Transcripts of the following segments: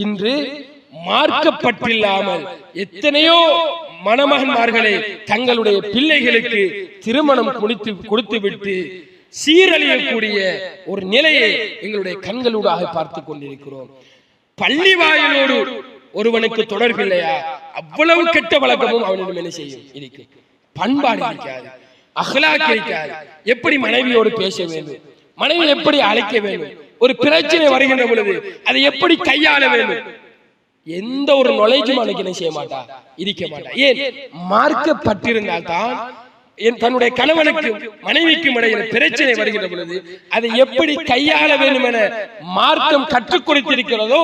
இன்று மார்க்கப்பட்டில்லாமல் எத்தனையோ மணமகன்மார்களை தங்களுடைய பிள்ளைகளுக்கு திருமணம் கொடுத்து விட்டு சீரழியக்கூடிய ஒரு நிலையை எங்களுடைய கண்களூடாக பார்த்து கொண்டிருக்கிறோம். பள்ளி வாயிலோடு ஒருவனுக்கு தொடர்பில்லையா, அவ்வளவு கெட்ட வழக்கமும் அவனிடம் என்ன செய்யும் இருக்கு. பண்பாடு இருக்காது, அஹ்லாக் இருக்காது. எப்படி மனைவியோடு பேச வேண்டும், மனைவி எப்படி அழைக்க வேண்டும், ஒரு பிரச்சனை வருகின்ற பொழுது அதை எப்படி கையாள வேண்டும், எந்த ஒரு நுழைஞ்சும் அவனுக்கு என்ன செய்ய மாட்டா, இருக்க மாட்டா. ஏன்? மார்க்கப்பட்டிருந்தால் தான் தன்னுடைய கணவனுக்கும் மனைவிக்கும் இடையில பிரச்சனை வருகின்ற பொழுது அதை எப்படி கையாள வேண்டும் என மார்க்கம் கற்றுக் கொடுத்திருக்கிறதோ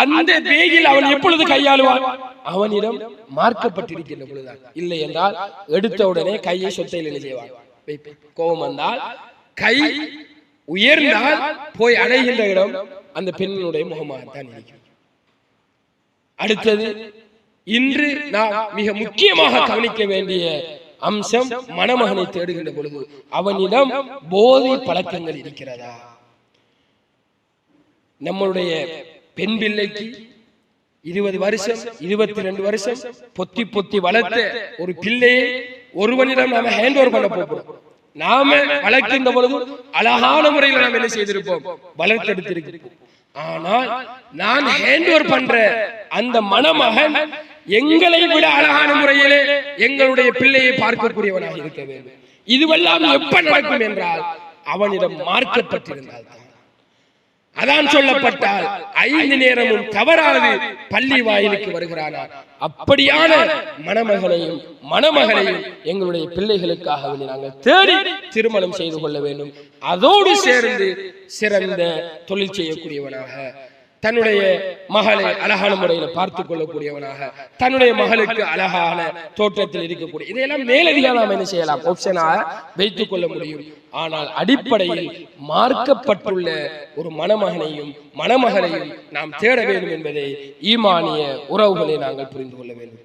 அந்த வேகில் அவன் எப்பொழுது கையாளுவான்? அவனிடம் மார்க்கப்பட்டிருக்கின்ற பொழுதுதான். இல்லை என்றால் எடுத்த உடனே கையை சொத்தையில் என்ன செய்வான்? கோபம் வந்தால் கை உயர்ந்தால் போய் அடைகின்ற இடம் அந்த பெண்ணினுடைய முகமாகத்தான் இருக்கிறது. அடுத்தது, இன்று நாம் மிக முக்கியமாக கவனிக்க வேண்டிய அம்சம், மணமகனை தேடுகின்ற பொழுது அவனிடம் போதை பழக்கங்கள் இருக்கிறதா? நம்மளுடைய பெண் பிள்ளைக்கு 20 வருஷம் 22 வருஷம் பொத்தி பொத்தி வளர்த்த ஒரு பிள்ளையை ஒருவனிடம் நாம ஹேண்ட் ஓவர் பண்ண போகிறோம். நாம வளர்க்கின்ற பொழுது அழகான முறையில் நாம் என்ன செய்திருப்போம், வளர்த்தெடுத்திருக்கிறோம். ஆனால் நான் ஹேண்ட் ஓவர் பண்ற அந்த மணமகன் எங்களை விட அழகான முறையிலே எங்களுடைய பிள்ளையை பார்க்கக்கூடியவனாக இருக்க வேண்டும். இதுவெல்லாம் எப்ப நடக்கும் என்றால் அவனிடம் மார்க்கப்பட்டிருந்தால் தான். அதான் சொல்லப்பட்டால் 5 நேரமும் தவறாது பள்ளி வாயிலுக்கு வருகிறானா, அப்படியான மணமகனையும் மணமகளையும் எங்களுடைய பிள்ளைகளுக்காக நாங்கள் தேடி திருமணம் செய்து கொள்ள வேண்டும். அதோடு சேர்ந்து சிறந்த தொழில் செய்யக்கூடியவனாக, தன்னுடைய மகளை அழகான முறையில் பார்த்துக் கொள்ளக்கூடியவனாக, தன்னுடைய மகளுக்கு அழகான தோற்றத்தில் இருக்கக்கூடிய, இதையெல்லாம் மேலதிகாக நாம் என்ன செய்யலாம், ஆப்ஷனாக வைத்துக் கொள்ள முடியும். ஆனால் அடிப்படையில் மார்க்கப்பட்டுள்ள ஒரு மணமகனையும் மணமகளையும் நாம் தேட வேண்டும் என்பதை ஈமானிய உறவுகளை நாங்கள் புரிந்து கொள்ள வேண்டும்.